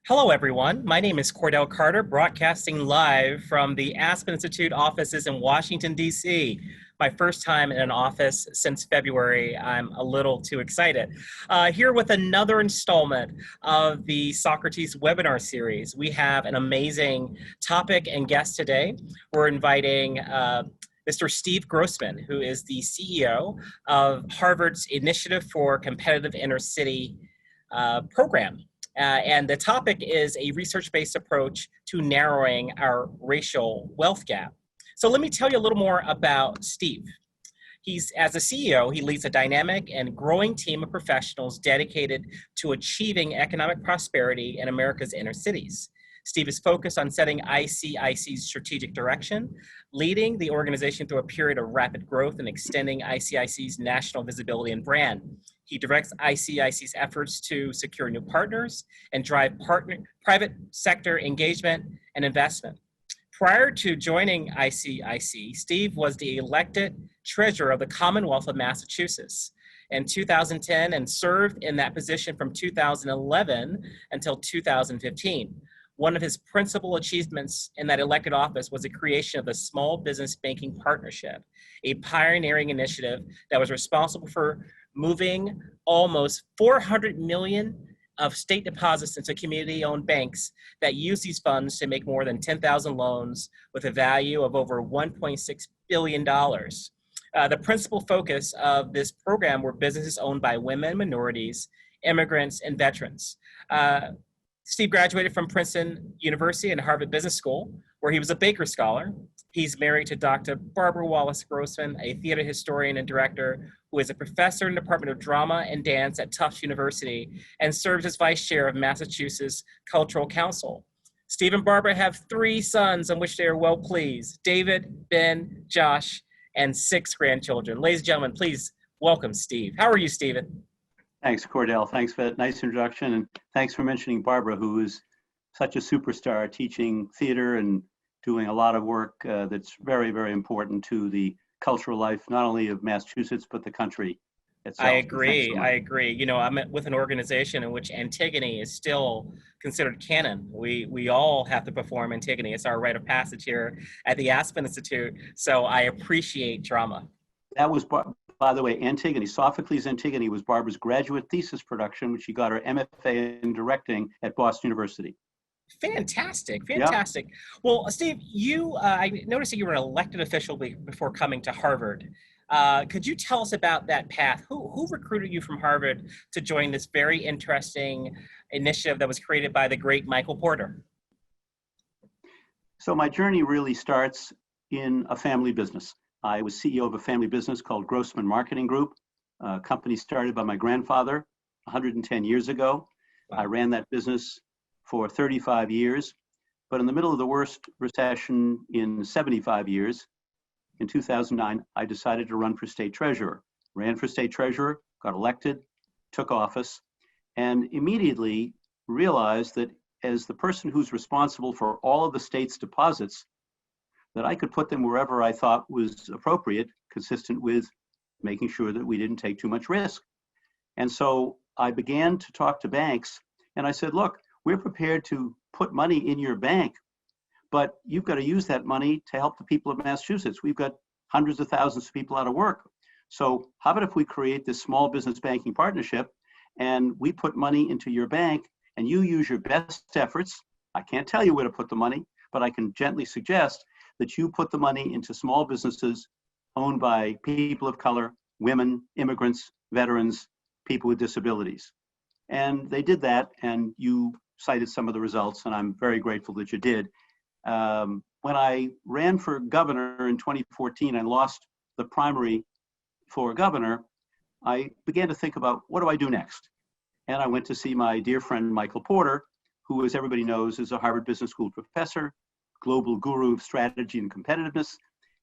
Hello, everyone. My name is Cordell Carter, broadcasting live from the Aspen Institute offices in Washington, D.C. My first time in an office since February. I'm a little too excited. Here with another installment of the Socrates webinar series. We have an amazing topic and guest today. We're inviting Mr. Steve Grossman, who is the CEO of Harvard's Initiative for Competitive Inner-City program. And the topic is a research-based approach to narrowing our racial wealth gap. So let me tell you a little more about Steve. As a CEO, he leads a dynamic and growing team of professionals dedicated to achieving economic prosperity in America's inner cities. Steve is focused on setting ICIC's strategic direction, leading the organization through a period of rapid growth and extending ICIC's national visibility and brand. He directs ICIC's efforts to secure new partners and drive private sector engagement and investment. Prior to joining ICIC, Steve was the elected treasurer of the Commonwealth of Massachusetts in 2010 and served in that position from 2011 until 2015. One of his principal achievements in that elected office was the creation of the Small Business Banking Partnership, a pioneering initiative that was responsible for moving almost 400 million of state deposits into community-owned banks that use these funds to make more than 10,000 loans with a value of over $1.6 billion. The principal focus of this program were businesses owned by women, minorities, immigrants, and veterans. Steve graduated from Princeton University and Harvard Business School, where he was a Baker Scholar. He's married to Dr. Barbara Wallace Grossman, a theater historian and director who is a professor in the Department of Drama and Dance at Tufts University and serves as vice chair of Massachusetts Cultural Council. Steve and Barbara have 3 sons on which they are well pleased: David, Ben, Josh, and 6 grandchildren. Ladies and gentlemen, please welcome Steve. How are you, Stephen? Thanks, Cordell. Thanks for that nice introduction. And thanks for mentioning Barbara, who is such a superstar teaching theater and doing a lot of work that's very, very important to the cultural life, not only of Massachusetts, but the country itself. I agree. You know, I'm with an organization in which Antigone is still considered canon. We all have to perform Antigone. It's our rite of passage here at the Aspen Institute. So I appreciate drama. That was, by the way, Antigone, Sophocles' Antigone was Barbara's graduate thesis production, which she got her MFA in directing at Boston University. Fantastic. Yep. Well, Steve, I noticed that you were an elected official before coming to Harvard. Could you tell us about that path? Who recruited you from Harvard to join this very interesting initiative that was created by the great Michael Porter? So my journey really starts in a family business. I was CEO of a family business called Grossman Marketing Group, a company started by my grandfather 110 years ago. Wow. I ran that business for 35 years, but in the middle of the worst recession in 75 years, in 2009, I decided to run for state treasurer. Ran for state treasurer, got elected, took office, and immediately realized that as the person who's responsible for all of the state's deposits, that I could put them wherever I thought was appropriate, consistent with making sure that we didn't take too much risk. And so I began to talk to banks, and I said, look, we're prepared to put money in your bank, but you've got to use that money to help the people of Massachusetts. We've got hundreds of thousands of people out of work. So how about if we create this small business banking partnership and we put money into your bank and you use your best efforts. I can't tell you where to put the money, but I can gently suggest that you put the money into small businesses owned by people of color, women, immigrants, veterans, people with disabilities. And they did that, and you cited some of the results, and I'm very grateful that you did. When I ran for governor in 2014 and lost the primary for governor, I began to think about, what do I do next? And I went to see my dear friend, Michael Porter, who, as everybody knows, is a Harvard Business School professor, global guru of strategy and competitiveness.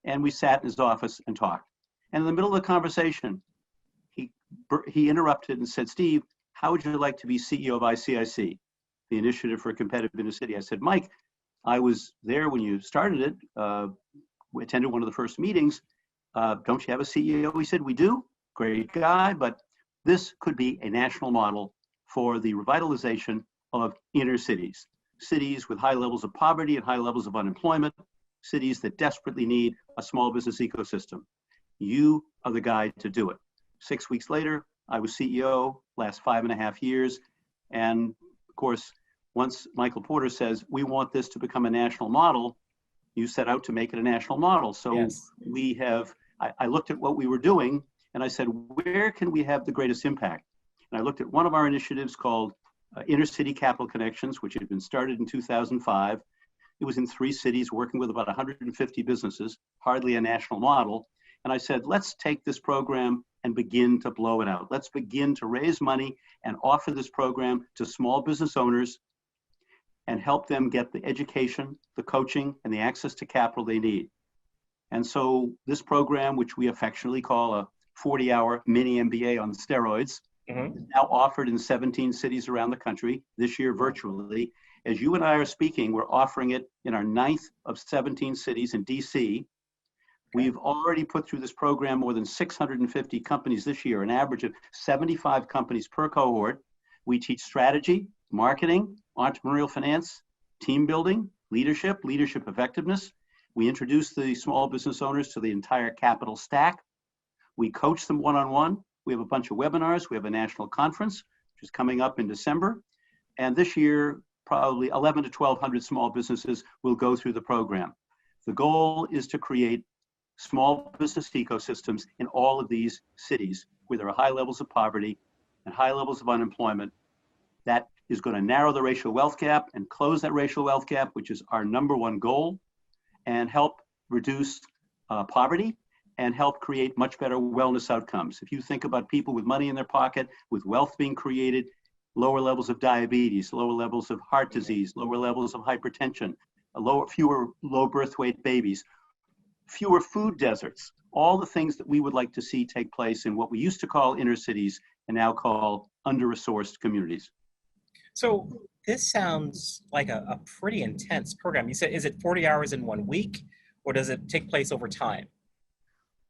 And we sat in his office and talked. And in the middle of the conversation, he interrupted and said, Steve, how would you like to be CEO of ICIC, the Initiative for Competitive Inner City? I said, Mike, I was there when you started it. We attended one of the first meetings. Don't you have a CEO? He said, we do. Great guy, but this could be a national model for the revitalization of inner cities, cities with high levels of poverty and high levels of unemployment, cities that desperately need a small business ecosystem. You are the guy to do it. 6 weeks later, I was CEO, last 5.5 years. And of course, once Michael Porter says, we want this to become a national model, you set out to make it a national model. So Yes. I looked at what we were doing and I said, where can we have the greatest impact? And I looked at one of our initiatives called Inner City Capital Connections, which had been started in 2005. It was in 3 cities working with about 150 businesses, hardly a national model. And I said, let's take this program and begin to blow it out. Let's begin to raise money and offer this program to small business owners and help them get the education, the coaching, and the access to capital they need. And so this program, which we affectionately call a 40-hour mini MBA on steroids, is now offered in 17 cities around the country, this year virtually. As you and I are speaking, we're offering it in our 9th of 17 cities in DC. We've already put through this program more than 650 companies this year, an average of 75 companies per cohort. We teach strategy, marketing, entrepreneurial finance, team building, leadership effectiveness. We introduce the small business owners to the entire capital stack. We coach them one-on-one. We have a bunch of webinars. We have a national conference, which is coming up in December. And this year, probably 1,100 to 1,200 small businesses will go through the program. The goal is to create small business ecosystems in all of these cities where there are high levels of poverty and high levels of unemployment. That is going to narrow the racial wealth gap and close that racial wealth gap, which is our #1 goal, and help reduce poverty and help create much better wellness outcomes. If you think about people with money in their pocket, with wealth being created, lower levels of diabetes, lower levels of heart disease, lower levels of hypertension, fewer low birth weight babies, fewer food deserts, all the things that we would like to see take place in what we used to call inner cities and now call under-resourced communities. So this sounds like a pretty intense program. You said, is it 40 hours in 1 week, or does it take place over time?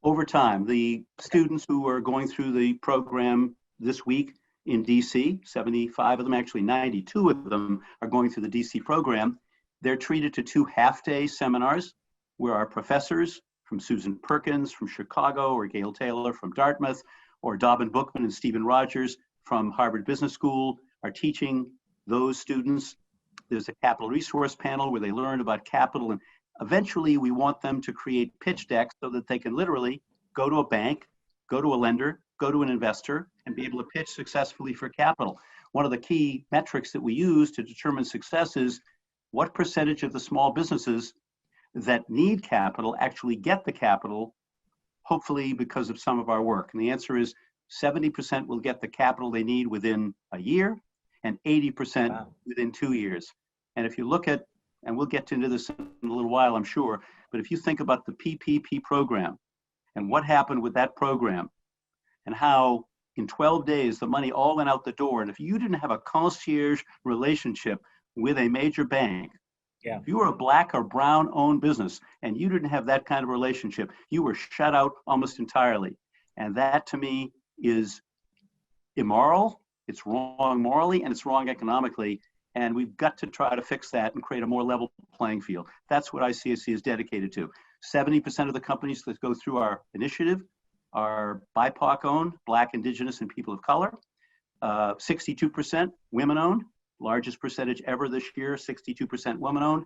Over time, the students who are going through the program this week in DC, 75 of them, actually 92 of them are going through the DC program. They're treated to 2 half-day seminars where our professors from Susan Perkins from Chicago, or Gail Taylor from Dartmouth, or Dobbin Bookman and Stephen Rogers from Harvard Business School are teaching those students. There's a capital resource panel where they learn about capital, and eventually we want them to create pitch decks so that they can literally go to a bank, go to a lender, go to an investor, and be able to pitch successfully for capital. One of the key metrics that we use to determine success is what percentage of the small businesses that need capital actually get the capital, hopefully because of some of our work. And the answer is 70% will get the capital they need within a year and 80% within 2 years. And if you look at, and we'll get into this in a little while, I'm sure, but if you think about the PPP program and what happened with that program and how in 12 days the money all went out the door, and if you didn't have a concierge relationship with a major bank, if you were a Black or Brown owned business and you didn't have that kind of relationship, you were shut out almost entirely. And that to me is immoral, it's wrong morally, and it's wrong economically. And we've got to try to fix that and create a more level playing field. That's what ICIC is dedicated to. 70% of the companies that go through our initiative are BIPOC owned, Black, Indigenous, and people of color. 62% women owned. Largest percentage ever this year, 62% women-owned.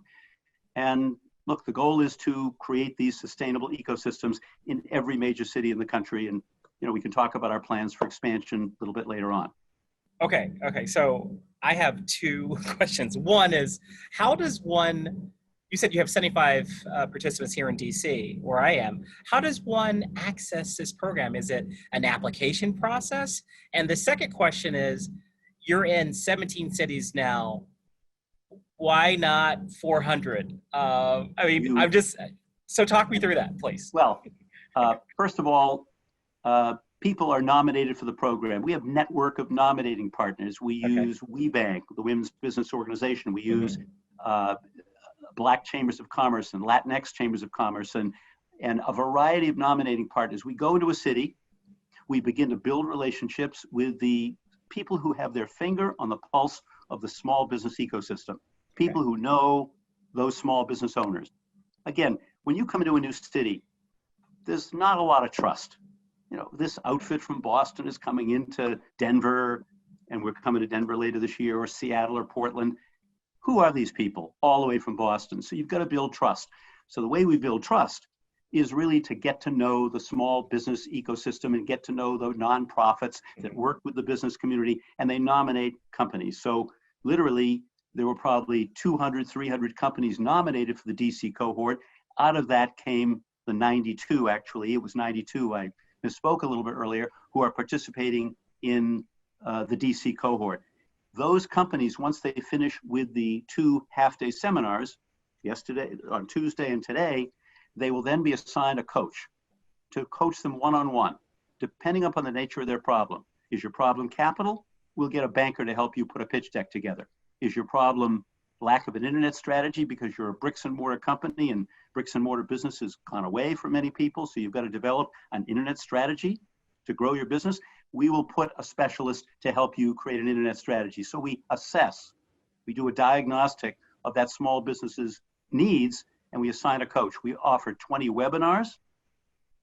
And look, the goal is to create these sustainable ecosystems in every major city in the country. And we can talk about our plans for expansion a little bit later on. Okay. So I have 2 questions. One is, how does one, you said you have 75 participants here in DC, where I am. How does one access this program? Is it an application process? And the second question is, you're in 17 cities now. Why not 400? So talk me through that, please. Well, first of all, people are nominated for the program. We have a network of nominating partners. We use WeBank, the Women's Business Organization. We use Black Chambers of Commerce and Latinx Chambers of Commerce and a variety of nominating partners. We go into a city, we begin to build relationships with the people who have their finger on the pulse of the small business ecosystem, people who know those small business owners. Again, when you come into a new city, there's not a lot of trust. You know, this outfit from Boston is coming into Denver, and we're coming to Denver later this year, or Seattle or Portland. Who are these people all the way from Boston? So you've got to build trust. So the way we build trust is really to get to know the small business ecosystem and get to know the nonprofits that work with the business community, and they nominate companies. So literally, there were probably 200, 300 companies nominated for the DC cohort. Out of that came the 92, actually. It was 92, I misspoke a little bit earlier, who are participating in the DC cohort. Those companies, once they finish with the 2 half-day seminars, yesterday, on Tuesday and today, they will then be assigned a coach to coach them one-on-one, depending upon the nature of their problem. Is your problem capital? We'll get a banker to help you put a pitch deck together. Is your problem lack of an internet strategy because you're a bricks and mortar company and bricks and mortar business has gone away for many people, so you've got to develop an internet strategy to grow your business? We will put a specialist to help you create an internet strategy. So we assess, we do a diagnostic of that small business's needs, and we assign a coach. We offer 20 webinars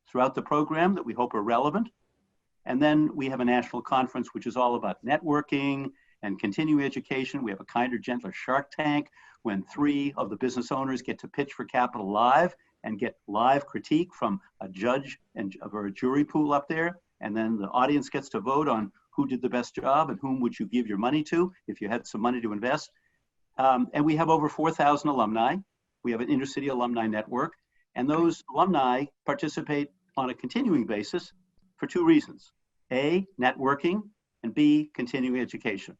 throughout the program that we hope are relevant. And then we have a national conference, which is all about networking and continuing education. We have a kinder, gentler Shark Tank when 3 of the business owners get to pitch for capital live and get live critique from a judge or a jury pool up there. And then the audience gets to vote on who did the best job and whom would you give your money to if you had some money to invest. And we have over 4,000 alumni. We have an intercity alumni network. And those alumni participate on a continuing basis for 2 reasons. A, networking, and B, continuing education.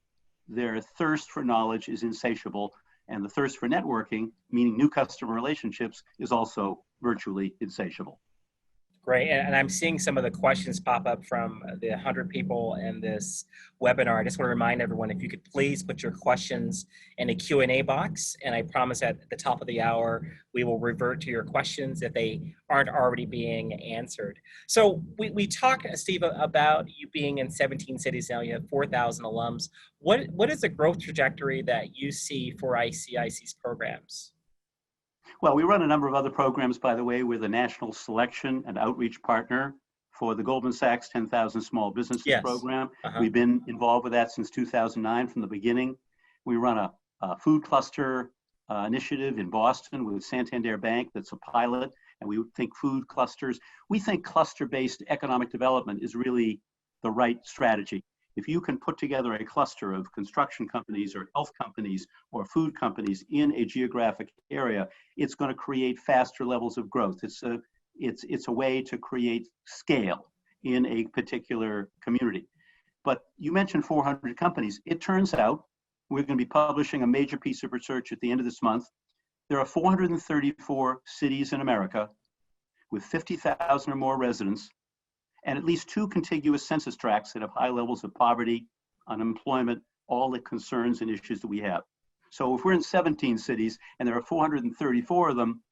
Their thirst for knowledge is insatiable, and the thirst for networking, meaning new customer relationships, is also virtually insatiable. Great, and I'm seeing some of the questions pop up from the 100 people in this webinar. I just want to remind everyone, if you could please put your questions in a Q&A box, and I promise at the top of the hour, we will revert to your questions if they aren't already being answered. So we talk, Steve, about you being in 17 cities now. You have 4,000 alums. What is the growth trajectory that you see for ICIC's programs? Well, we run a number of other programs, by the way. We're the national selection and outreach partner for the Goldman Sachs 10,000 Small Businesses program. We've been involved with that since 2009 from the beginning. We run a food cluster initiative in Boston with Santander Bank that's a pilot, and we think food clusters. We think cluster-based economic development is really the right strategy. If you can put together a cluster of construction companies or health companies or food companies in a geographic area, it's going to create faster levels of growth. It's a way to create scale in a particular community. But you mentioned 400 companies. It turns out we're going to be publishing a major piece of research at the end of this month. There are 434 cities in America with 50,000 or more residents, and at least 2 contiguous census tracts that have high levels of poverty, unemployment, all the concerns and issues that we have. So if we're in 17 cities and there are 434 of them,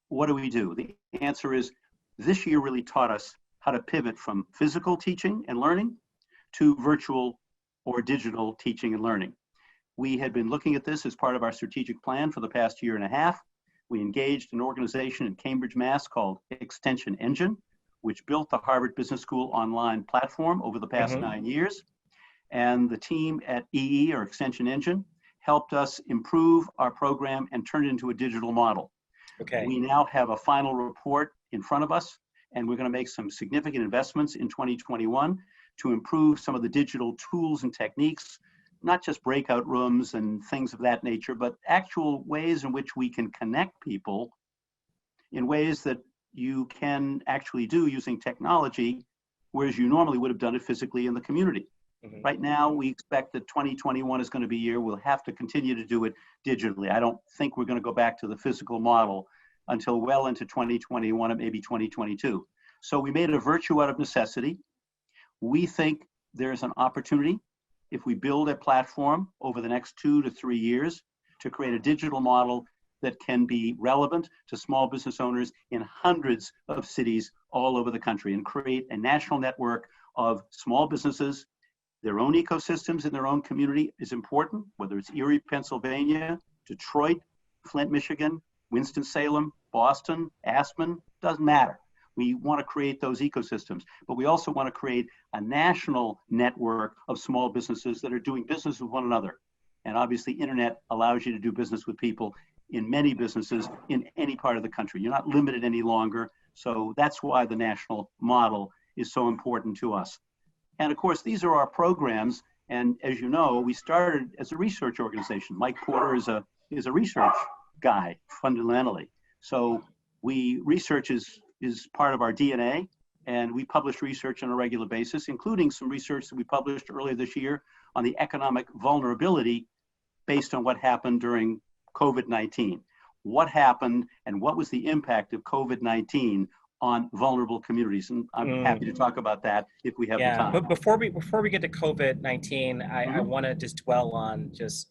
what do we do? The answer is this year really taught us how to pivot from physical teaching and learning to virtual or digital teaching and learning. We had been looking at this as part of our strategic plan for the past year and a half. We engaged an organization in Cambridge, Mass. Called Extension Engine, which built the Harvard Business School online platform over the past 9 years. And the team at EE, or Extension Engine, helped us improve our program and turn it into a digital model. Okay. We now have a final report in front of us, and we're going to make some significant investments in 2021 to improve some of the digital tools and techniques, not just breakout rooms and things of that nature, but actual ways in which we can connect people in ways that you can actually do using technology, whereas you normally would have done it physically in the community. Right now, we expect that 2021 is going to be a year we'll have to continue to do it digitally. I don't think we're going to go back to the physical model until well into 2021 and maybe 2022. So we made a virtue out of necessity. We think there's an opportunity, if we build a platform over the next 2 to 3 years, to create a digital model that can be relevant to small business owners in hundreds of cities all over the country and create a national network of small businesses their own ecosystems in their own community is important, whether it's Erie, Pennsylvania, Detroit, Flint, Michigan, Winston-Salem, Boston, Aspen, doesn't matter. We want to create those ecosystems, but we also want to create a national network of small businesses that are doing business with one another. And obviously, internet allows you to do business with people in many businesses in any part of the country. You're not limited any longer. So that's why the national model is so important to us. And of course, these are our programs. And as you know, we started as a research organization. Mike Porter is a research guy fundamentally. So research is part of our DNA, and we publish research on a regular basis, including some research that we published earlier this year on the economic vulnerability based on what happened during COVID-19. What happened and what was the impact of COVID-19 on vulnerable communities? And I'm happy to talk about that if we have the time. But before we get to COVID-19, I want to just dwell on just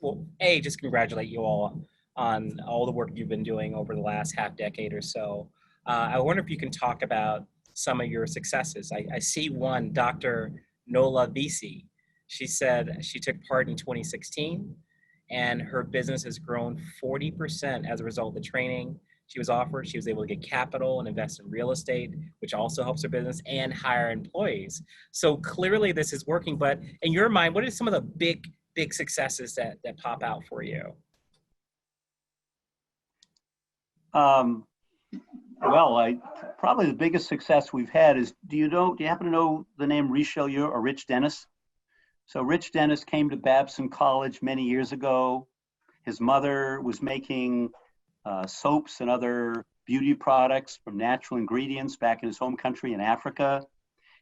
congratulate you all on all the work you've been doing over the last half decade or so. I wonder if you can talk about some of your successes. I see one, Dr. Nola Visi. She said she took part in 2016 and her business has grown 40% as a result of the training she was offered. She was able to get capital and invest in real estate, which also helps her business, and hire employees. So clearly this is working, but in your mind, what are some of the big successes that pop out for you? Well, probably the biggest success we've had is, do you happen to know the name Richelieu or Rich Dennis? So Rich Dennis came to Babson College many years ago. His mother was making soaps and other beauty products from natural ingredients back in his home country in Africa.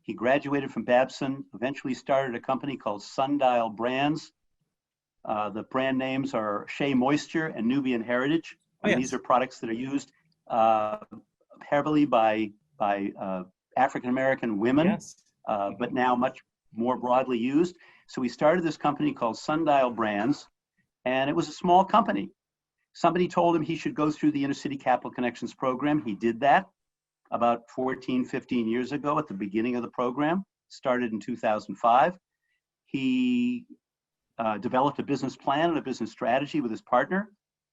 He graduated from Babson, eventually started a company called Sundial Brands. The brand names are Shea Moisture and Nubian Heritage. And these are products that are used heavily by African-American women, but now much more broadly used. So we started this company called Sundial Brands, and it was a small company. Somebody told him he should go through the Inner City Capital Connections program. He did that about 14, 15 years ago at the beginning of the program, started in 2005. He developed a business plan and a business strategy with his partner.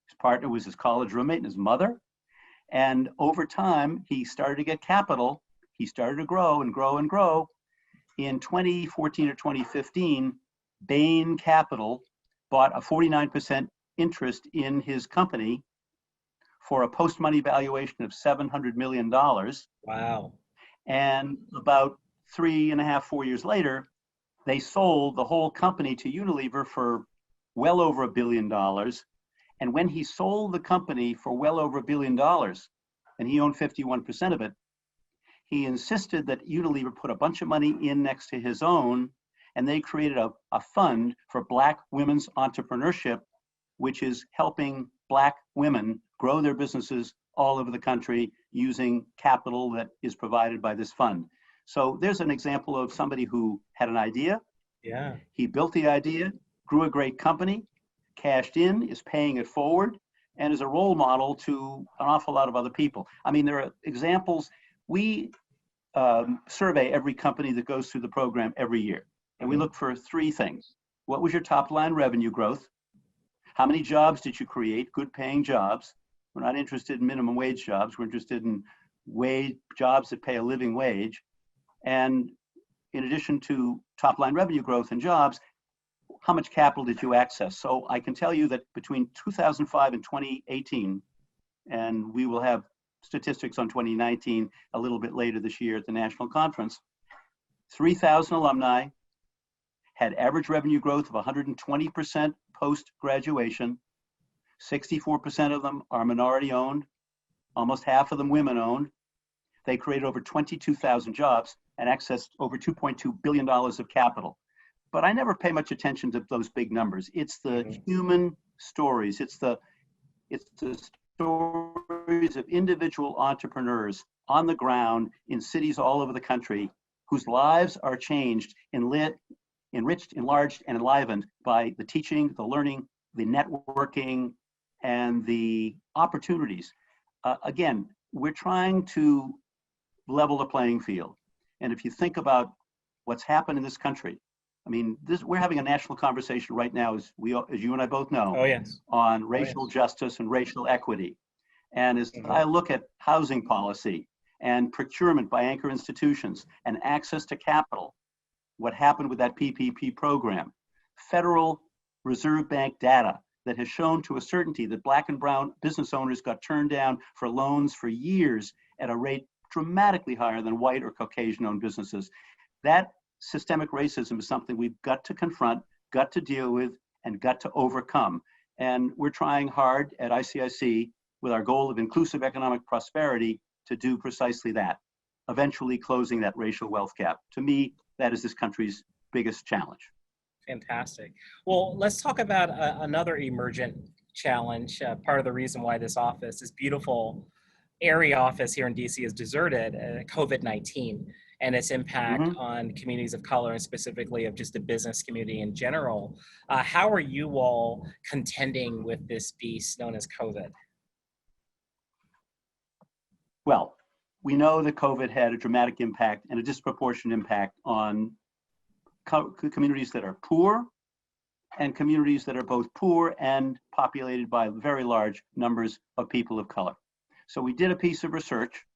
His partner was his college roommate and his mother. And over time, he started to get capital. He started to grow and grow and grow. In 2014 or 2015, Bain Capital bought a 49% interest in his company for a post-money valuation of $700 million. Wow. And about 3.5, 4 years later, they sold the whole company to Unilever for well over $1 billion. And when he sold the company for well over $1 billion, and he owned 51% of it, he insisted that Unilever put a bunch of money in next to his own, and they created a fund for Black women's entrepreneurship, which is helping Black women grow their businesses all over the country using capital that is provided by this fund. So there's an example of somebody who had an idea. Yeah. He built the idea, grew a great company, cashed in, is paying it forward, and is a role model to an awful lot of other people. I mean, there are examples. We survey every company that goes through the program every year, and we look for three things. What was your top line revenue growth? How many jobs did you create, good paying jobs? We're not interested in minimum wage jobs. We're interested in jobs that pay a living wage. And in addition to top line revenue growth and jobs, how much capital did you access? So I can tell you that between 2005 and 2018, and we will have statistics on 2019 a little bit later this year at the national conference, 3,000 alumni had average revenue growth of 120% post-graduation. 64% of them are minority owned, almost half of them women owned. They created over 22,000 jobs and accessed over $2.2 billion of capital. But I never pay much attention to those big numbers. It's the human stories. It's the stories of individual entrepreneurs on the ground in cities all over the country whose lives are changed, enriched, enlarged, and enlivened by the teaching, the learning, the networking, and the opportunities. Again, we're trying to level the playing field. And if you think about what's happened in this country, I mean, we're having a national conversation right now, as you and I both know, Oh, yes. on Oh, yes. racial justice and racial equity. And as Mhm. I look at housing policy and procurement by anchor institutions and access to capital, what happened with that PPP program, Federal Reserve Bank data that has shown to a certainty that Black and brown business owners got turned down for loans for years at a rate dramatically higher than white or Caucasian-owned businesses. That systemic racism is something we've got to confront, got to deal with, and got to overcome. And we're trying hard at ICIC with our goal of inclusive economic prosperity to do precisely that, eventually closing that racial wealth gap. To me, that is this country's biggest challenge. Fantastic. Well, let's talk about another emergent challenge. Part of the reason why this office, this beautiful area office here in DC, is deserted, COVID-19, and its impact Mhm. on communities of color, and specifically of just the business community in general. How are you all contending with this beast known as COVID? Well, we know that COVID had a dramatic impact and a disproportionate impact on communities that are poor and communities that are both poor and populated by very large numbers of people of color. So we did a piece of research,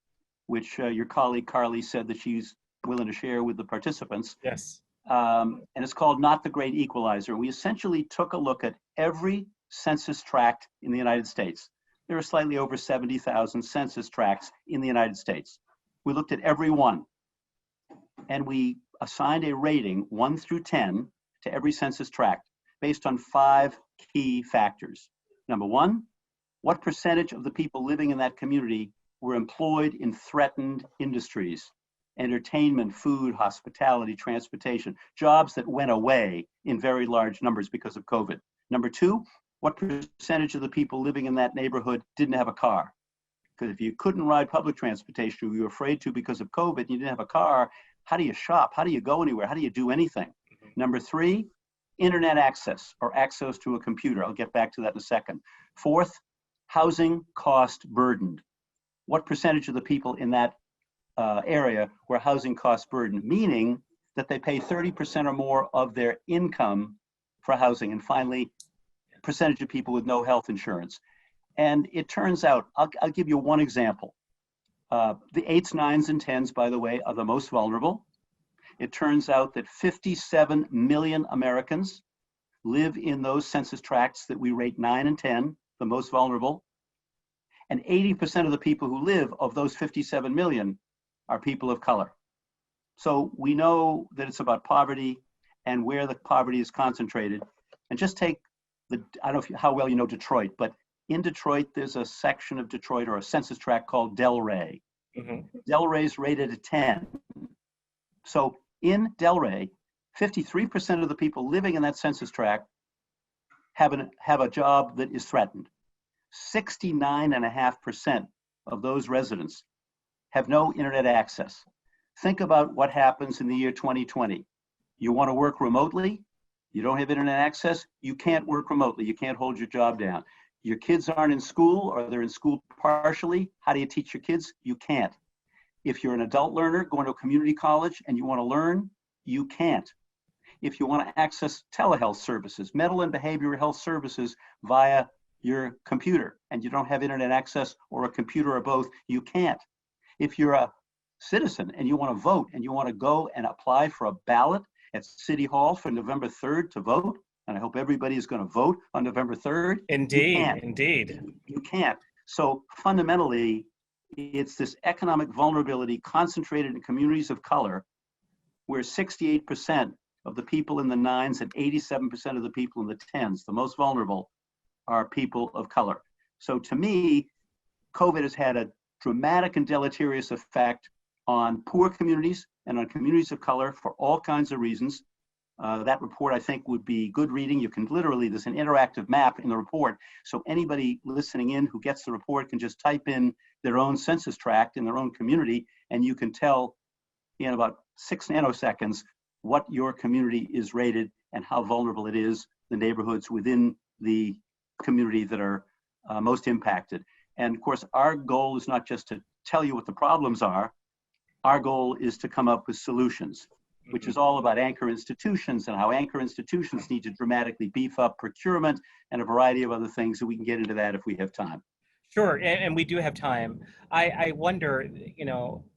which your colleague Carly said that she's willing to share with the participants. Yes. And it's called Not the Great Equalizer. We essentially took a look at every census tract in the United States. There are slightly over 70,000 census tracts in the United States. We looked at every one, and we assigned a rating 1 through 10 to every census tract based on 5 key factors. Number one, what percentage of the people living in that community were employed in threatened industries? Entertainment, food, hospitality, transportation, jobs that went away in very large numbers because of COVID. Number two, what percentage of the people living in that neighborhood didn't have a car? Because if you couldn't ride public transportation, or you were afraid to because of COVID, and you didn't have a car, how do you shop? How do you go anywhere? How do you do anything? Number three, internet access or access to a computer. I'll get back to that in a second. Fourth, housing cost burdened. What percentage of the people in that area were housing cost burdened, meaning that they pay 30% or more of their income for housing? And finally, percentage of people with no health insurance. And it turns out, I'll give you one example. The 8s, 9s, and 10s, by the way, are the most vulnerable. It turns out that 57 million Americans live in those census tracts that we rate 9 and 10, the most vulnerable. And 80% of the people who live, of those 57 million, are people of color. So we know that it's about poverty and where the poverty is concentrated. And just take I don't know how well you know Detroit, but in Detroit, there's a section of Detroit or a census tract called Delray. Mm-hmm. Delray's rated a 10. So in Delray, 53% of the people living in that census tract have a job that is threatened. 69.5% of those residents have no internet access. Think about what happens in the year 2020. You want to work remotely, you don't have internet access, you can't work remotely, you can't hold your job down. Your kids aren't in school, or they're in school partially. How do you teach your kids? You can't. If you're an adult learner going to a community college and you want to learn, you can't. If you want to access telehealth services, mental and behavioral health services via your computer, and you don't have internet access or a computer or both, you can't. If you're a citizen and you want to vote and you want to go and apply for a ballot at City Hall for November 3rd to vote, and I hope everybody is going to vote on November 3rd, you can't. Indeed. You can't. So fundamentally, it's this economic vulnerability concentrated in communities of color, where 68% of the people in the 9s and 87% of the people in the 10s, the most vulnerable, are people of color. So to me, COVID has had a dramatic and deleterious effect on poor communities and on communities of color for all kinds of reasons. That report, I think, would be good reading. You can literally, there's an interactive map in the report, so anybody listening in who gets the report can just type in their own census tract in their own community, and you can tell in about 6 nanoseconds what your community is rated and how vulnerable it is, the neighborhoods within the community that are most impacted. And of course, our goal is not just to tell you what the problems are. Our goal is to come up with solutions. which is all about anchor institutions and how anchor institutions need to dramatically beef up procurement and a variety of other things. And we can get into that if we have time. Sure, and we do have time. I wonder,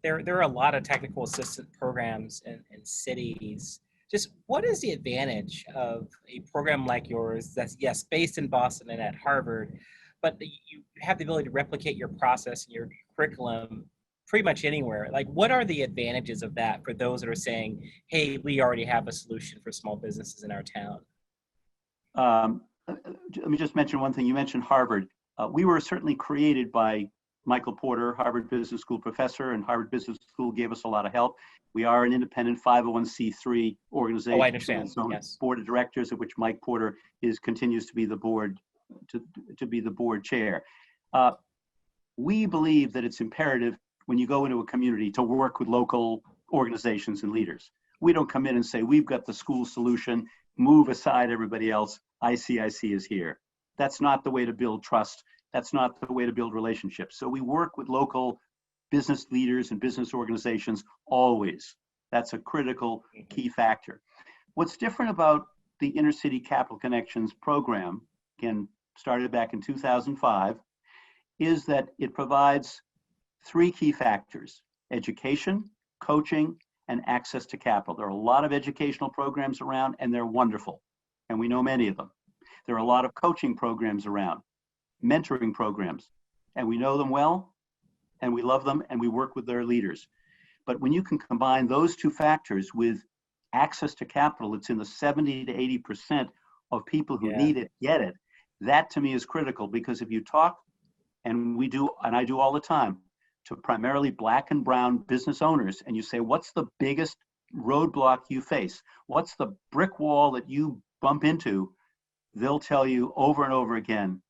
there are a lot of technical assistant programs in cities. Just what is the advantage of a program like yours that's, yes, based in Boston and at Harvard, but you have the ability to replicate your process and your curriculum pretty much anywhere? Like, what are the advantages of that for those that are saying, hey, we already have a solution for small businesses in our town? Let me just mention one thing. You mentioned Harvard. We were certainly created by Michael Porter, Harvard Business School professor, and Harvard Business School gave us a lot of help. We are an independent 501c3 organization. Oh, I understand. Yes. Board of directors, of which Mike Porter continues to be the board to be the board chair. We believe that it's imperative when you go into a community to work with local organizations and leaders. We don't come in and say, we've got the school solution, move aside everybody else, ICIC is here. That's not the way to build trust. That's not the way to build relationships. So we work with local business leaders and business organizations always. That's a critical key factor. What's different about the Inner City Capital Connections program, again, started back in 2005, is that it provides three key factors: education, coaching, and access to capital. There are a lot of educational programs around, and they're wonderful, and we know many of them. There are a lot of coaching programs around, mentoring programs, and we know them well, and we love them, and we work with their leaders. But when you can combine those two factors with access to capital, it's in the 70 to 80% of people who need it, get it. That to me is critical, because if you talk, and we do, and I do all the time, to primarily Black and brown business owners, and you say, what's the biggest roadblock you face? What's the brick wall that you bump into? They'll tell you over and over again,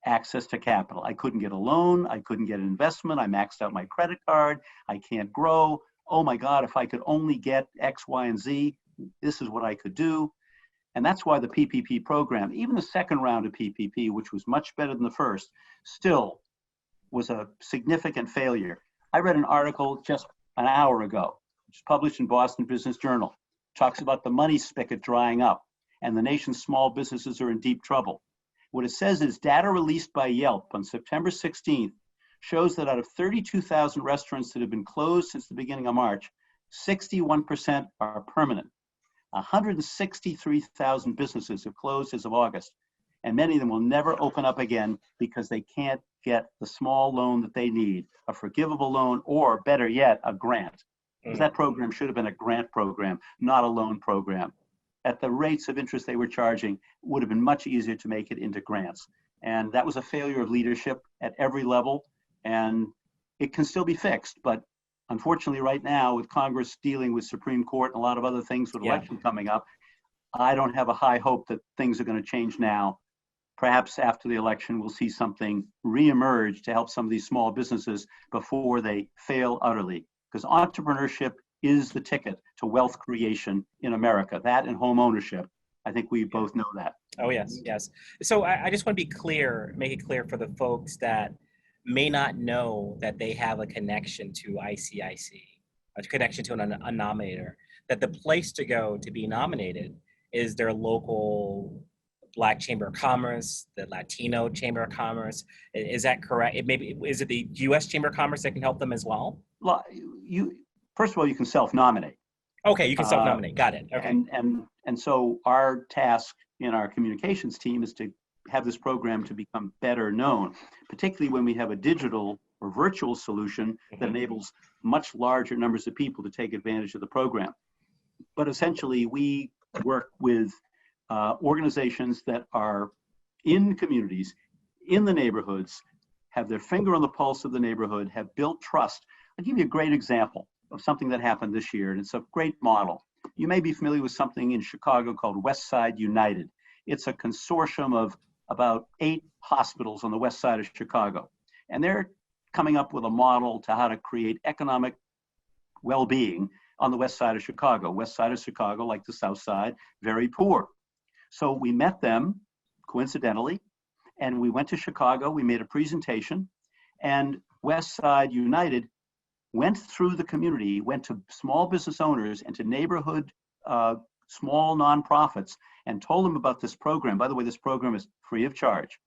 access to capital. I couldn't get a loan. I couldn't get an investment. I maxed out my credit card. I can't grow. Oh my God, if I could only get X, Y, and Z, this is what I could do. And that's why the PPP program, even the second round of PPP, which was much better than the first, still was a significant failure. I read an article just an hour ago, which was published in Boston Business Journal, talks about the money spigot drying up and the nation's small businesses are in deep trouble. What it says is data released by Yelp on September 16th shows that out of 32,000 restaurants that have been closed since the beginning of March, 61% are permanent. 163,000 businesses have closed as of August, and many of them will never open up again because they can't get the small loan that they need, a forgivable loan, or better yet, a grant. Because that program should have been a grant program, not a loan program. At the rates of interest they were charging, it would have been much easier to make it into grants. And that was a failure of leadership at every level, and it can still be fixed. But unfortunately, right now, with Congress dealing with Supreme Court and a lot of other things with election coming up, I don't have a high hope that things are going to change now. Perhaps after the election, we'll see something reemerge to help some of these small businesses before they fail utterly. Because entrepreneurship is the ticket to wealth creation in America. That and home ownership. I think we both know that. Oh, yes, yes. So I just want to be clear, make it clear for the folks that may not know that they have a connection to ICIC, a connection to a nominator, that the place to go to be nominated is their local Black Chamber of Commerce, the Latino Chamber of Commerce. Is that correct? Is it the U.S. Chamber of Commerce that can help them as well? Well, first of all, you can self-nominate. Okay, you can self-nominate. Got it. Okay. And so our task in our communications team is to have this program to become better known, particularly when we have a digital or virtual solution that enables much larger numbers of people to take advantage of the program. But essentially, we work with organizations that are in communities, in the neighborhoods, have their finger on the pulse of the neighborhood, have built trust. I'll give you a great example of something that happened this year, and it's a great model. You may be familiar with something in Chicago called West Side United. It's a consortium of about 8 hospitals on the west side of Chicago. And they're coming up with a model to how to create economic well-being on the west side of Chicago. West side of Chicago, like the south side, very poor. So we met them, coincidentally, and we went to Chicago, we made a presentation, and West Side United went through the community, went to small business owners and to neighborhood small nonprofits and told them about this program. By the way, this program is free of charge.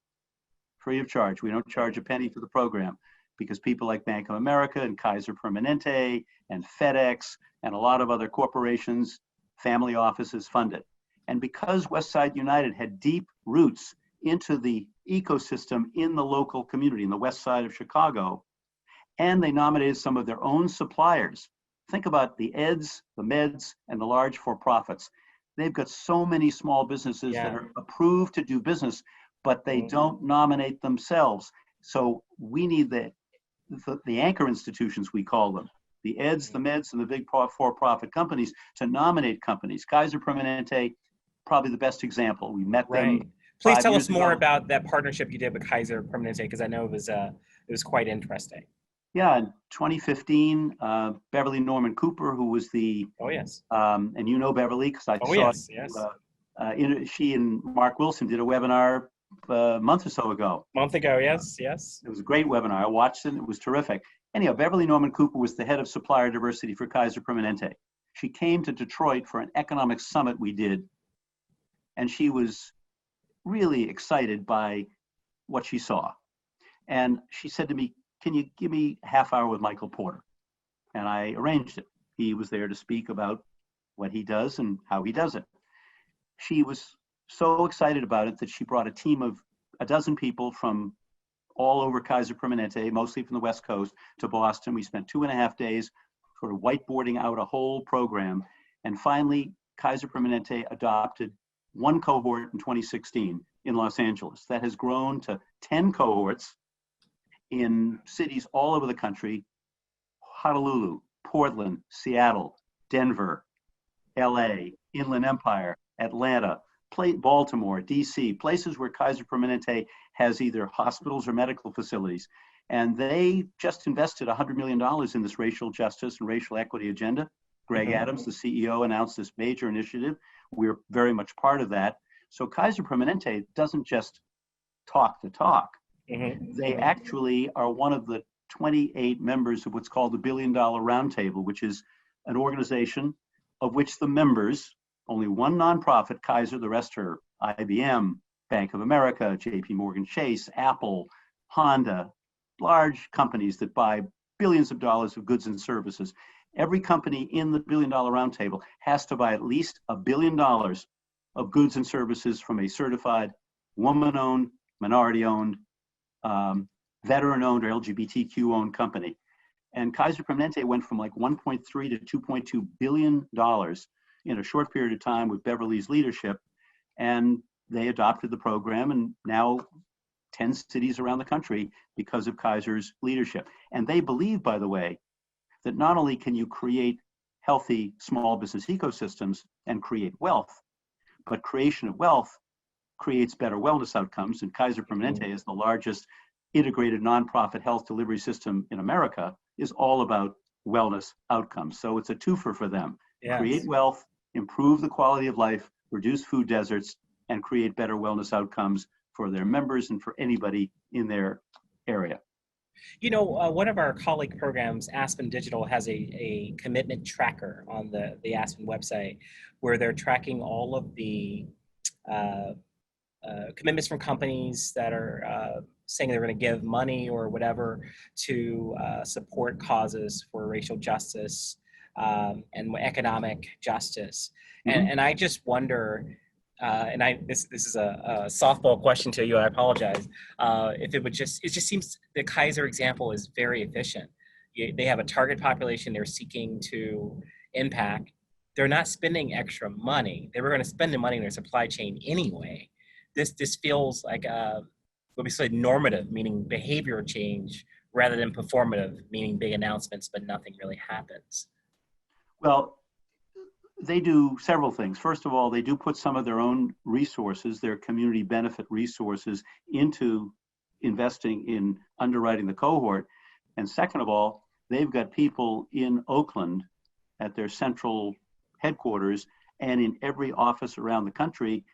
Free of charge. We don't charge a penny for the program because people like Bank of America and Kaiser Permanente and FedEx and a lot of other corporations, family offices fund it. And because Westside United had deep roots into the ecosystem in the local community in the west side of Chicago, and they nominated some of their own suppliers. Think about the eds, the meds, and the large for-profits. They've got so many small businesses that are approved to do business, but they don't nominate themselves. So we need the anchor institutions, we call them, the eds, the meds, and the big for-profit companies to nominate companies. Kaiser Permanente, probably the best example. We met them. Please tell us more about that partnership you did with Kaiser Permanente, because I know it was quite interesting. Yeah, in 2015, Beverly Norman Cooper, who was the and you know Beverly because I saw she and Mark Wilson did a webinar a month or so ago. Month ago, yes. It was a great webinar. I watched it. It was terrific. Anyhow, Beverly Norman Cooper was the head of supplier diversity for Kaiser Permanente. She came to Detroit for an economic summit we did, and she was really excited by what she saw. And she said to me, "Can you give me a half hour with Michael Porter?" And I arranged it. He was there to speak about what he does and how he does it. She was so excited about it that she brought a team of a dozen people from all over Kaiser Permanente, mostly from the West Coast, to Boston. We spent 2.5 days sort of whiteboarding out a whole program. And finally, Kaiser Permanente adopted one cohort in 2016 in Los Angeles. That has grown to 10 cohorts in cities all over the country: Honolulu, Portland, Seattle, Denver, LA, Inland Empire, Atlanta, Baltimore, DC, places where Kaiser Permanente has either hospitals or medical facilities. And they just invested $100 million in this racial justice and racial equity agenda. Greg Adams, the CEO, announced this major initiative. We're very much part of that. So Kaiser Permanente doesn't just talk the talk. They actually are one of the 28 members of what's called the $1 Billion Roundtable, which is an organization of which the members, only one nonprofit, Kaiser, the rest are IBM, Bank of America, JP Morgan Chase, Apple, Honda, large companies that buy billions of dollars of goods and services. Every company in the $1 Billion Roundtable has to buy at least $1 billion of goods and services from a certified woman-owned, minority-owned, veteran-owned, or LGBTQ-owned company. And Kaiser Permanente went from like 1.3 to $2.2 billion in a short period of time with Beverly's leadership. And they adopted the program, and now 10 cities around the country because of Kaiser's leadership. And they believe, by the way, that not only can you create healthy small business ecosystems and create wealth, but creation of wealth creates better wellness outcomes. And Kaiser Permanente is the largest integrated nonprofit health delivery system in America, is all about wellness outcomes. So it's a twofer for them. Create wealth, improve the quality of life, reduce food deserts, and create better wellness outcomes for their members and for anybody in their area. You know, one of our colleague programs, Aspen Digital, has a commitment tracker on the Aspen website where they're tracking all of the commitments from companies that are saying they're going to give money or whatever to support causes for racial justice and economic justice. And I just wonder, this is a softball question to you, I apologize. If it just seems the Kaiser example is very efficient. They have a target population they're seeking to impact. They're not spending extra money. They were going to spend the money in their supply chain anyway. This feels like what we say normative, meaning behavior change, rather than performative, meaning big announcements, but nothing really happens. Well, they do several things. First of all, they do put some of their own resources, their community benefit resources, into investing in underwriting the cohort. And second of all, they've got people in Oakland at their central headquarters and in every office around the country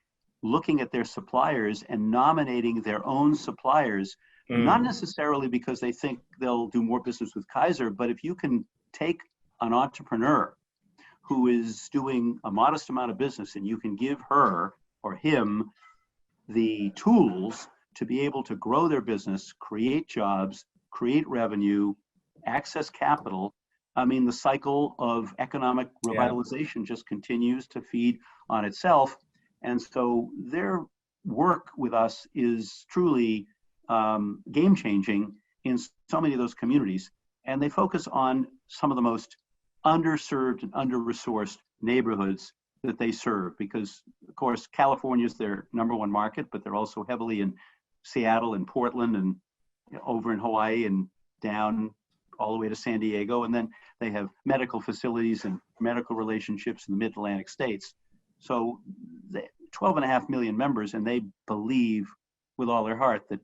looking at their suppliers and nominating their own suppliers not necessarily because they think they'll do more business with Kaiser, but if you can take an entrepreneur who is doing a modest amount of business and you can give her or him the tools to be able to grow their business, create jobs, create revenue, access capital, I mean, the cycle of economic revitalization just continues to feed on itself. And so their work with us is truly game changing in so many of those communities. And they focus on some of the most underserved and under-resourced neighborhoods that they serve, because of course California is their number one market, but they're also heavily in Seattle and Portland and over in Hawaii and down all the way to San Diego. And then they have medical facilities and medical relationships in the mid-Atlantic states. So 12.5 million members, and they believe with all their heart that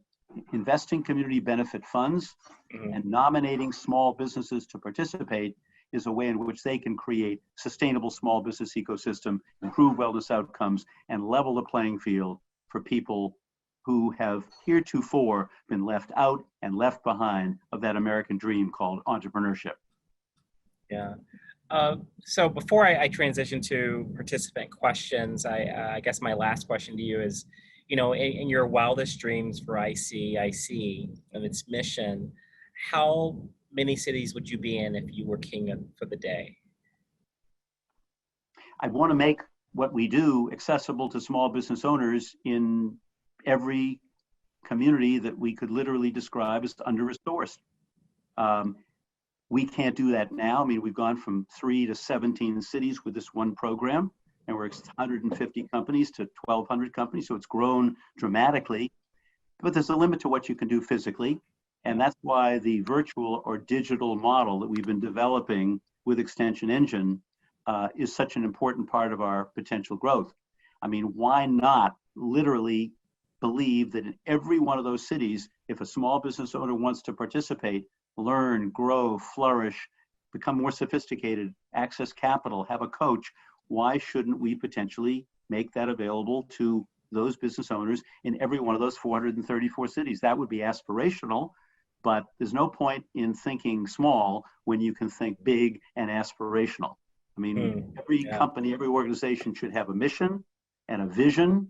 investing community benefit funds and nominating small businesses to participate is a way in which they can create sustainable small business ecosystem, improve wellness outcomes, and level the playing field for people who have heretofore been left out and left behind of that American dream called entrepreneurship. Yeah. So before I transition to participant questions, I guess my last question to you is, you know, in your wildest dreams for ICIC and its mission, how many cities would you be in if you were king for the day? I want to make what we do accessible to small business owners in every community that we could literally describe as under-resourced. We can't do that now. I mean, we've gone from 3 to 17 cities with this one program, and we're 150 companies to 1,200 companies, so it's grown dramatically. But there's a limit to what you can do physically, and that's why the virtual or digital model that we've been developing with Extension Engine is such an important part of our potential growth. I mean, why not literally believe that in every one of those cities, if a small business owner wants to participate, learn, grow, flourish, become more sophisticated, access capital, have a coach, why shouldn't we potentially make that available to those business owners in every one of those 434 cities? That would be aspirational, but there's no point in thinking small when you can think big and aspirational. I mean, every company, every organization should have a mission and a vision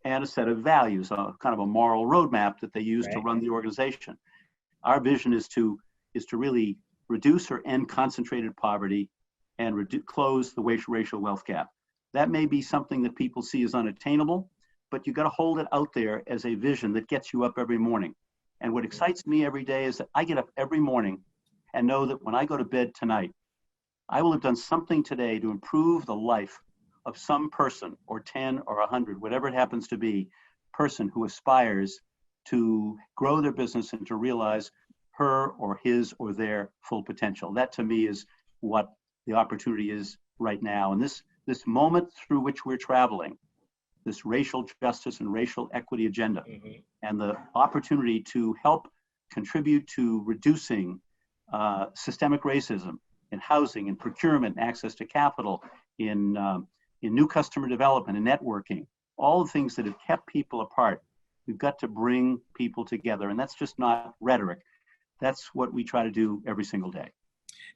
and a set of values, kind of a moral roadmap that they use to run the organization. Our vision is to really reduce or end concentrated poverty and close the racial wealth gap. That may be something that people see as unattainable, but you got to hold it out there as a vision that gets you up every morning. And what excites me every day is that I get up every morning and know that when I go to bed tonight, I will have done something today to improve the life of some person, or 10 or 100, whatever it happens to be, person who aspires to grow their business and to realize her or his or their full potential. That to me is what the opportunity is right now. And this moment through which we're traveling, this racial justice and racial equity agenda, and the opportunity to help contribute to reducing systemic racism in housing and procurement and access to capital, in new customer development and networking, all the things that have kept people apart. We've got to bring people together, and that's just not rhetoric. That's what we try to do every single day.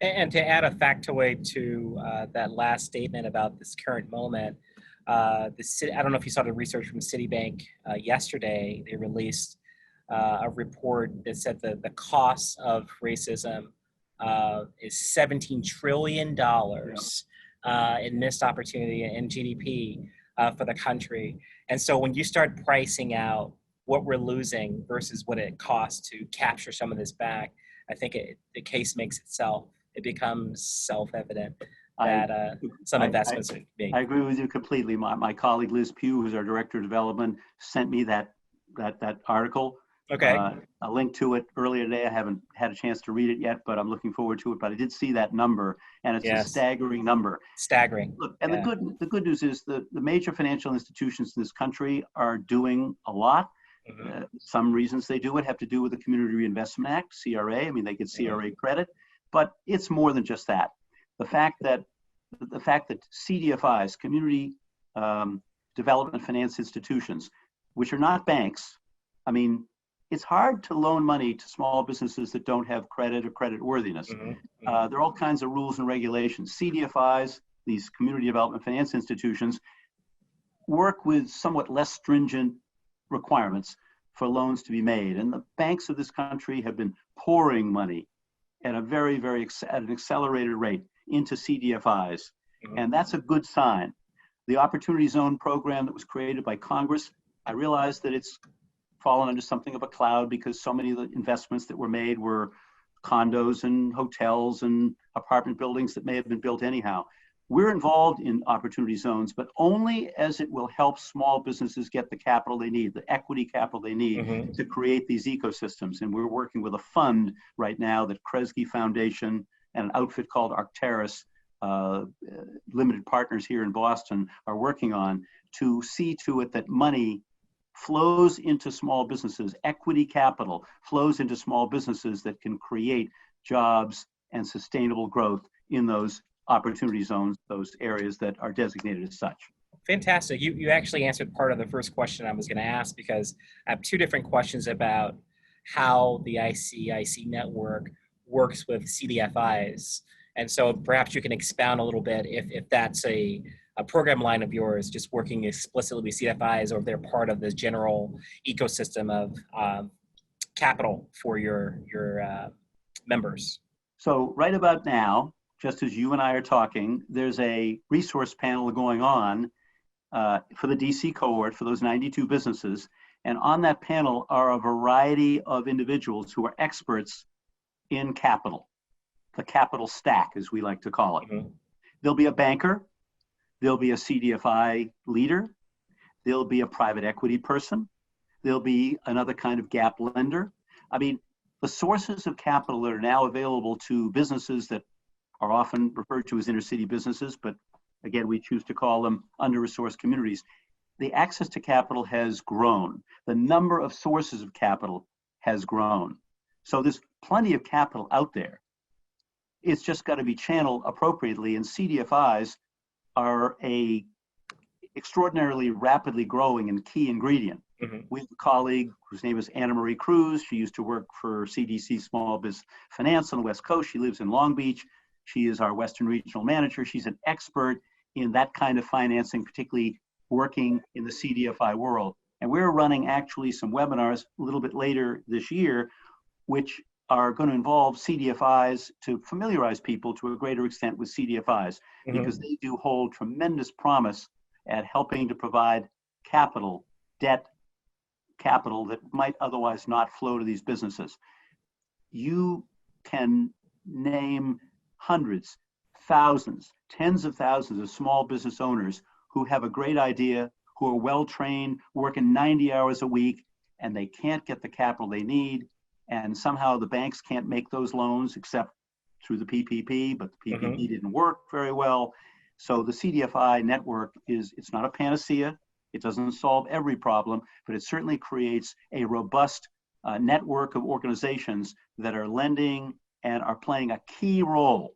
And to add a factoid to that last statement about this current moment, the city, I don't know if you saw the research from Citibank yesterday. They released a report that said that the cost of racism is $17 trillion in missed opportunity and GDP for the country. And so when you start pricing out what we're losing versus what it costs to capture some of this back, I think the case makes itself. It becomes self-evident that some investments are being. I agree with you completely. My colleague Liz Pugh, who's our director of development, sent me that article. Okay. A link to it earlier today. I haven't had a chance to read it yet, but I'm looking forward to it. But I did see that number, and it's a staggering number. Staggering. Look, and the good news is the major financial institutions in this country are doing a lot. Some reasons they do it have to do with the Community Reinvestment Act, CRA. I mean, they get CRA credit, but it's more than just that. The fact that CDFIs, community development finance institutions, which are not banks, I mean, it's hard to loan money to small businesses that don't have credit or credit worthiness. There are all kinds of rules and regulations. CDFIs, these community development finance institutions, work with somewhat less stringent requirements for loans to be made. And the banks of this country have been pouring money at a very, at an accelerated rate into CDFIs. And that's a good sign. The Opportunity Zone program that was created by Congress, I realize that it's fallen under something of a cloud because so many of the investments that were made were condos and hotels and apartment buildings that may have been built anyhow. We're involved in opportunity zones, but only as it will help small businesses get the capital they need, the equity capital they need to create these ecosystems. And we're working with a fund right now that Kresge Foundation and an outfit called Arcturus, limited partners here in Boston, are working on to see to it that money flows into small businesses, equity capital flows into small businesses that can create jobs and sustainable growth in those opportunity zones, those areas that are designated as such. Fantastic. You actually answered part of the first question I was going to ask, because I have two different questions about how the ICIC network works with CDFIs. And so perhaps you can expound a little bit if that's a program line of yours, just working explicitly with CDFIs, or if they're part of this general ecosystem of capital for your members. So right about now, just as you and I are talking, there's a resource panel going on for the DC cohort, for those 92 businesses. And on that panel are a variety of individuals who are experts in capital, the capital stack, as we like to call it. There'll be a banker, there'll be a CDFI leader, there'll be a private equity person, there'll be another kind of gap lender. I mean, the sources of capital that are now available to businesses that are often referred to as inner city businesses, but again, we choose to call them under-resourced communities. The access to capital has grown. The number of sources of capital has grown. So there's plenty of capital out there. It's just got to be channeled appropriately, and CDFIs are a extraordinarily rapidly growing and key ingredient. We have a colleague whose name is Anna Marie Cruz. She used to work for CDC Small Biz Finance on the West Coast. She lives in Long Beach. She is our Western Regional Manager. She's an expert in that kind of financing, particularly working in the CDFI world. And we're running actually some webinars a little bit later this year, which are going to involve CDFIs to familiarize people to a greater extent with CDFIs, because they do hold tremendous promise at helping to provide capital, debt capital that might otherwise not flow to these businesses. You can name hundreds, thousands, tens of thousands of small business owners who have a great idea, who are well-trained, working 90 hours a week, and they can't get the capital they need. And somehow the banks can't make those loans except through the PPP, but the PPP didn't work very well. So the CDFI network it's not a panacea. It doesn't solve every problem, but it certainly creates a robust network of organizations that are lending and are playing a key role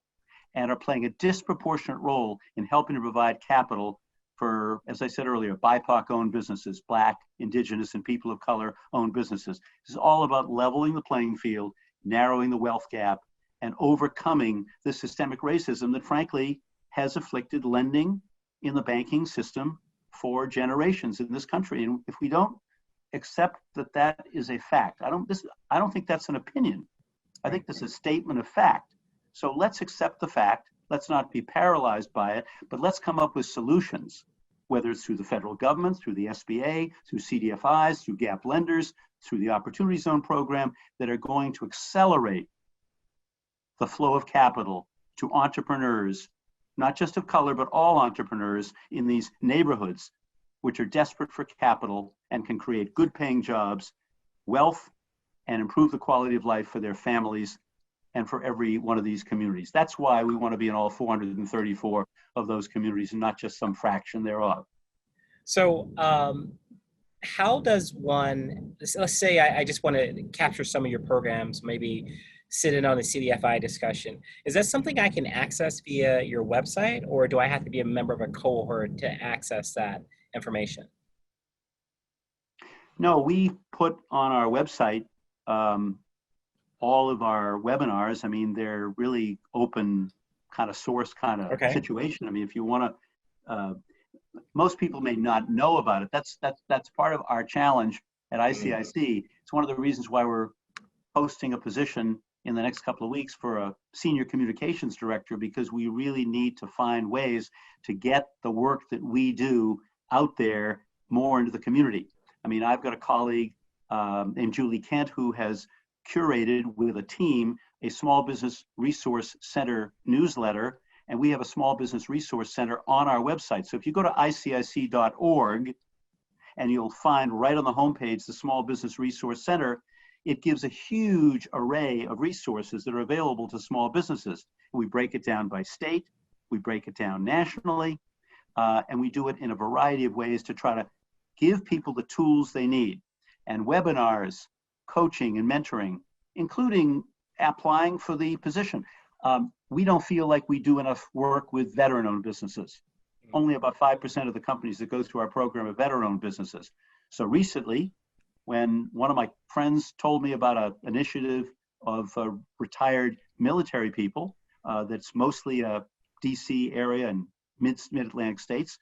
and are playing a disproportionate role in helping to provide capital for, as I said earlier, BIPOC-owned businesses, Black, Indigenous, and people of color-owned businesses. This is all about leveling the playing field, narrowing the wealth gap, and overcoming the systemic racism that, frankly, has afflicted lending in the banking system for generations in this country. And if we don't accept that that is a fact, I don't think that's an opinion. I think this is a statement of fact. So let's accept the fact. Let's not be paralyzed by it, but let's come up with solutions, whether it's through the federal government, through the SBA, through CDFIs, through gap lenders, through the Opportunity Zone program, that are going to accelerate the flow of capital to entrepreneurs, not just of color, but all entrepreneurs in these neighborhoods, which are desperate for capital and can create good paying jobs, wealth, and improve the quality of life for their families and for every one of these communities. That's why we want to be in all 434 of those communities and not just some fraction thereof. So how does one, let's say I just want to capture some of your programs, maybe sit in on the CDFI discussion. Is that something I can access via your website, or do I have to be a member of a cohort to access that information? No, we put on our website all of our webinars. I mean, they're really open kind of source kind of Okay. situation. I mean, if you want to, most people may not know about it. That's part of our challenge at ICIC. It's one of the reasons why we're posting a position in the next couple of weeks for a senior communications director, because we really need to find ways to get the work that we do out there more into the community. I mean, I've got a colleague named Julie Kent who has curated with a team a small business resource center newsletter, and we have a small business resource center on our website. So if you go to ICIC.org, and you'll find right on the homepage the Small Business Resource Center, it gives a huge array of resources that are available to small businesses. We break it down by state, we break it down nationally, and we do it in a variety of ways to try to give people the tools they need. And webinars, coaching and mentoring, including applying for the position. We don't feel like we do enough work with veteran-owned businesses. Only about 5% of the companies that go through our program are veteran-owned businesses. So recently, when one of my friends told me about an initiative of retired military people that's mostly a DC area and mid-Atlantic states,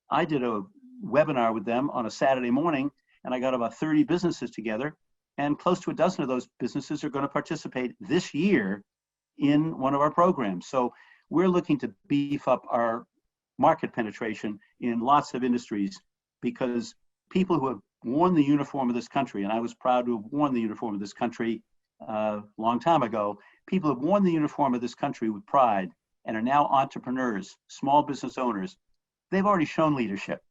I did a webinar with them on a Saturday morning, and I got about 30 businesses together, and close to a dozen of those businesses are going to participate this year in one of our programs. So we're looking to beef up our market penetration in lots of industries, because people who have worn the uniform of this country, and I was proud to have worn the uniform of this country a long time ago, people who have worn the uniform of this country with pride and are now entrepreneurs, small business owners. They've already shown leadership.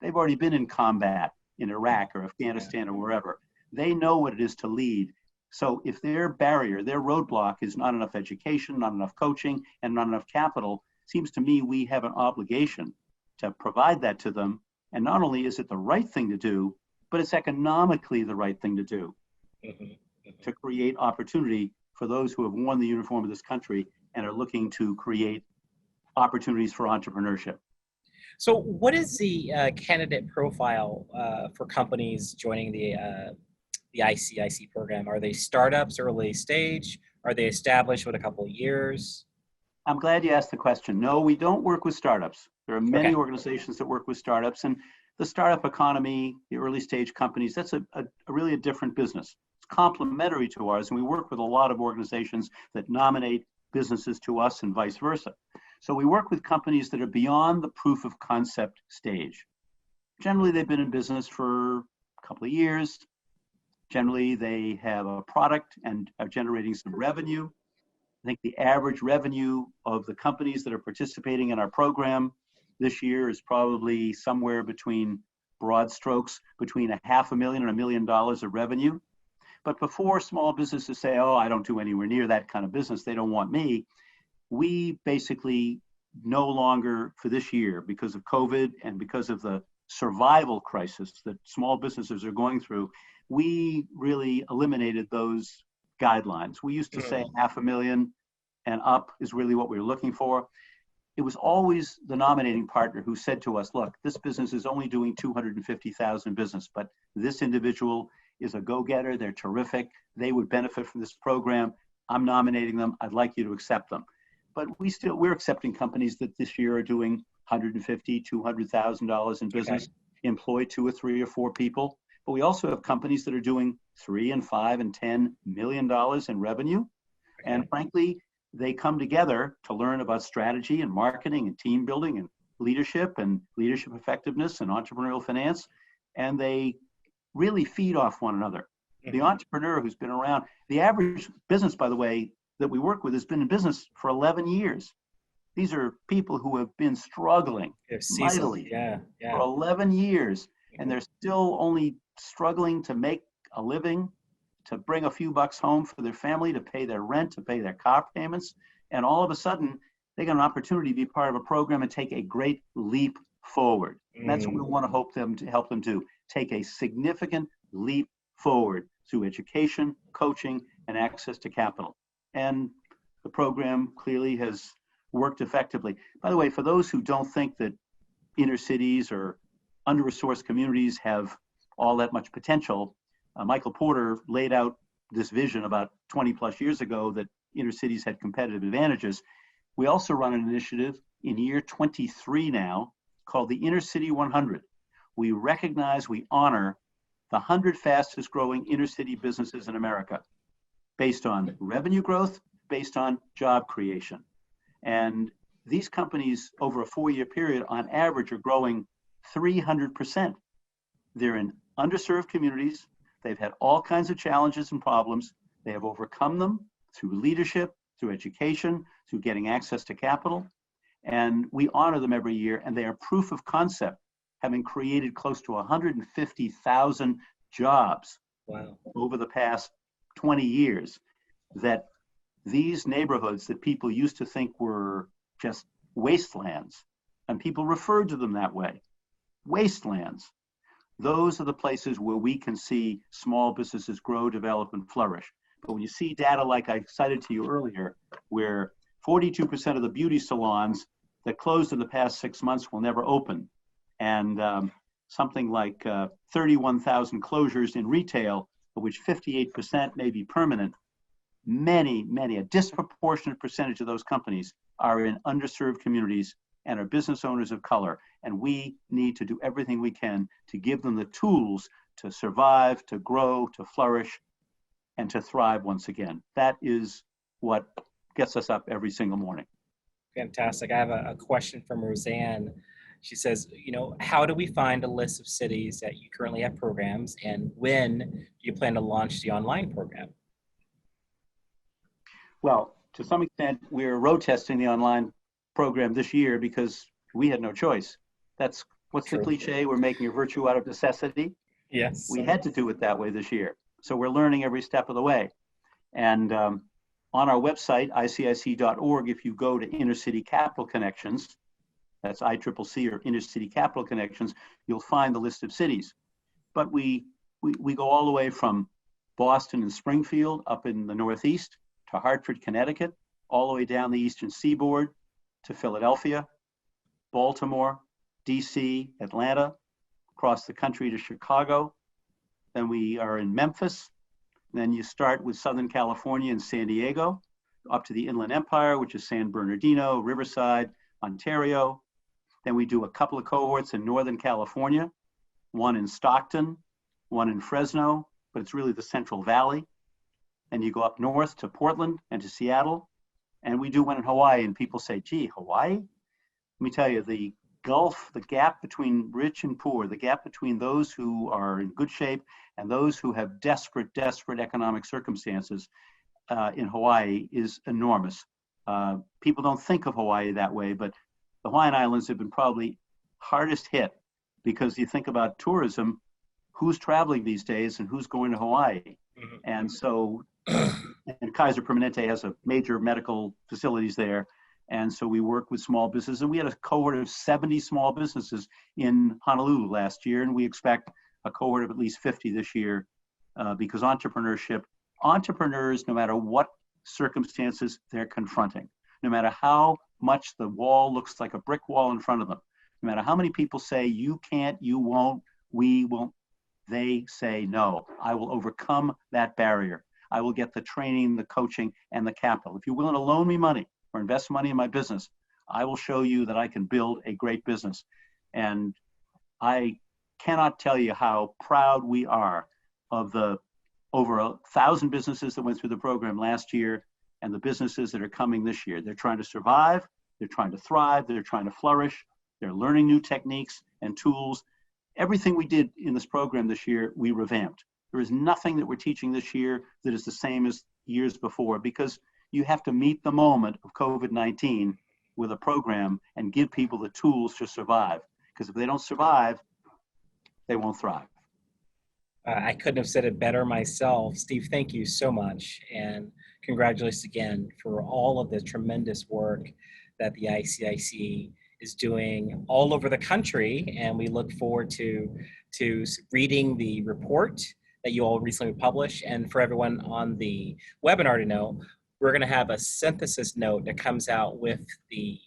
They've already been in combat in Iraq or Afghanistan or wherever. They know what it is to lead. So if their barrier, their roadblock is not enough education, not enough coaching, and not enough capital, seems to me we have an obligation to provide that to them. And not only is it the right thing to do, but it's economically the right thing to do, to create opportunity for those who have worn the uniform of this country and are looking to create opportunities for entrepreneurship. So what is the candidate profile for companies joining the ICIC program? Are they startups, early stage? Are they established with a couple of years? I'm glad you asked the question. No, we don't work with startups. There are many Okay. organizations that work with startups, and the startup economy, the early stage companies, that's really a different business. It's complementary to ours, and we work with a lot of organizations that nominate businesses to us and vice versa. So we work with companies that are beyond the proof of concept stage. Generally, they've been in business for a couple of years. Generally, they have a product and are generating some revenue. I think the average revenue of the companies that are participating in our program this year is probably somewhere between, broad strokes, between $500,000 and $1 million of revenue. But before small businesses say, oh, I don't do anywhere near that kind of business, they don't want me, we basically no longer, for this year, because of COVID and because of the survival crisis that small businesses are going through, we really eliminated those guidelines. We used to say $500,000 and up is really what we were looking for. It was always the nominating partner who said to us, look, this business is only doing 250,000 business, but this individual is a go-getter. They're terrific. They would benefit from this program. I'm nominating them. I'd like you to accept them. But we're accepting companies that this year are doing $150,000, $200,000 in business, employ 2 or 3 or 4 people. But we also have companies that are doing $3 and $5 and $10 million in revenue. And frankly, they come together to learn about strategy and marketing and team building and leadership effectiveness and entrepreneurial finance. And they really feed off one another. The entrepreneur who's been around, the average business, by the way, that we work with has been in business for 11 years. These are people who have been struggling mightily for 11 years, and they're still only struggling to make a living, to bring a few bucks home for their family, to pay their rent, to pay their car payments. And all of a sudden, they got an opportunity to be part of a program and take a great leap forward. And that's what we want to help them do. Take a significant leap forward through education, coaching, and access to capital. And the program clearly has worked effectively. By the way, for those who don't think that inner cities or under-resourced communities have all that much potential. Michael Porter laid out this vision about 20 plus years ago that inner cities had competitive advantages. We also run an initiative in year 23 now called the Inner City 100. We recognize, we honor the 100 fastest growing inner city businesses in America based on revenue growth, based on job creation. And these companies over a 4-year period on average are growing 300%. They're in underserved communities. They've had all kinds of challenges and problems. They have overcome them through leadership, through education, through getting access to capital. And we honor them every year, and they are proof of concept, having created close to 150,000 jobs over the past 20 years, that these neighborhoods that people used to think were just wastelands, and people referred to them that way, wastelands. Those are the places where we can see small businesses grow, develop, and flourish. But when you see data like I cited to you earlier, where 42% of the beauty salons that closed in the past 6 months will never open, and something like 31,000 closures in retail, of which 58% may be permanent, many, a disproportionate percentage of those companies are in underserved communities and are business owners of color. And we need to do everything we can to give them the tools to survive, to grow, to flourish, and to thrive once again. That is what gets us up every single morning. Fantastic. I have a question from Roseanne. She says, how do we find a list of cities that you currently have programs, and when do you plan to launch the online program? Well, to some extent, we're road testing the online program this year because we had no choice. That's what's True. The cliche, we're making a virtue out of necessity. Yes. We had to do it that way this year. So we're learning every step of the way. And on our website, ICIC.org, if you go to Inner City Capital Connections, that's ICCC or Inner City Capital Connections, you'll find the list of cities. But we go all the way from Boston and Springfield up in the Northeast to Hartford, Connecticut, all the way down the Eastern Seaboard to Philadelphia, Baltimore, DC, Atlanta, across the country to Chicago. Then we are in Memphis. Then you start with Southern California and San Diego, up to the Inland Empire, which is San Bernardino, Riverside, Ontario. Then we do a couple of cohorts in Northern California, one in Stockton, one in Fresno, but it's really the Central Valley. Then you go up north to Portland and to Seattle. And we do one in Hawaii, and people say, gee, Hawaii? Let me tell you, the gulf, the gap between rich and poor, the gap between those who are in good shape and those who have desperate economic circumstances in Hawaii is enormous. People don't think of Hawaii that way, but the Hawaiian Islands have been probably hardest hit because you think about tourism, who's traveling these days and who's going to Hawaii? Mm-hmm. And so, and Kaiser Permanente has a major medical facilities there. And so we work with small businesses, and we had a cohort of 70 small businesses in Honolulu last year, and we expect a cohort of at least 50 this year because entrepreneurs, no matter what circumstances they're confronting, no matter how much the wall looks like a brick wall in front of them, no matter how many people say, you can't, you won't, we won't, they say, no, I will overcome that barrier. I will get the training, the coaching, and the capital. If you're willing to loan me money or invest money in my business, I will show you that I can build a great business. And I cannot tell you how proud we are of the over 1,000 businesses that went through the program last year and the businesses that are coming this year. They're trying to survive, they're trying to thrive, they're trying to flourish, they're learning new techniques and tools. Everything we did in this program this year, we revamped. There is nothing that we're teaching this year that is the same as years before, because you have to meet the moment of COVID-19 with a program and give people the tools to survive. Because if they don't survive, they won't thrive. I couldn't have said it better myself. Steve, thank you so much. And congratulations again for all of the tremendous work that the ICIC is doing all over the country. And we look forward to reading the report that you all recently published. And for everyone on the webinar to know, we're going to have a synthesis note that comes out with the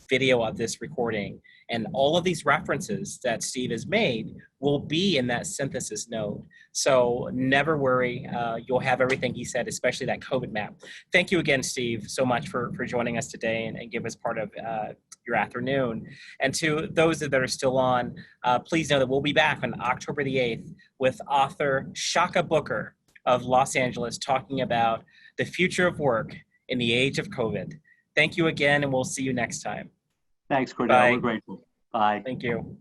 video of this recording. And all of these references that Steve has made will be in that synthesis node. So never worry, you'll have everything he said, especially that COVID map. Thank you again, Steve, so much for joining us today and give us part of your afternoon. And to those that are still on, please know that we'll be back on October the 8th with author Shaka Booker of Los Angeles talking about the future of work in the age of COVID. Thank you again, and we'll see you next time. Thanks, Cordell. Bye. We're grateful. Bye. Thank you.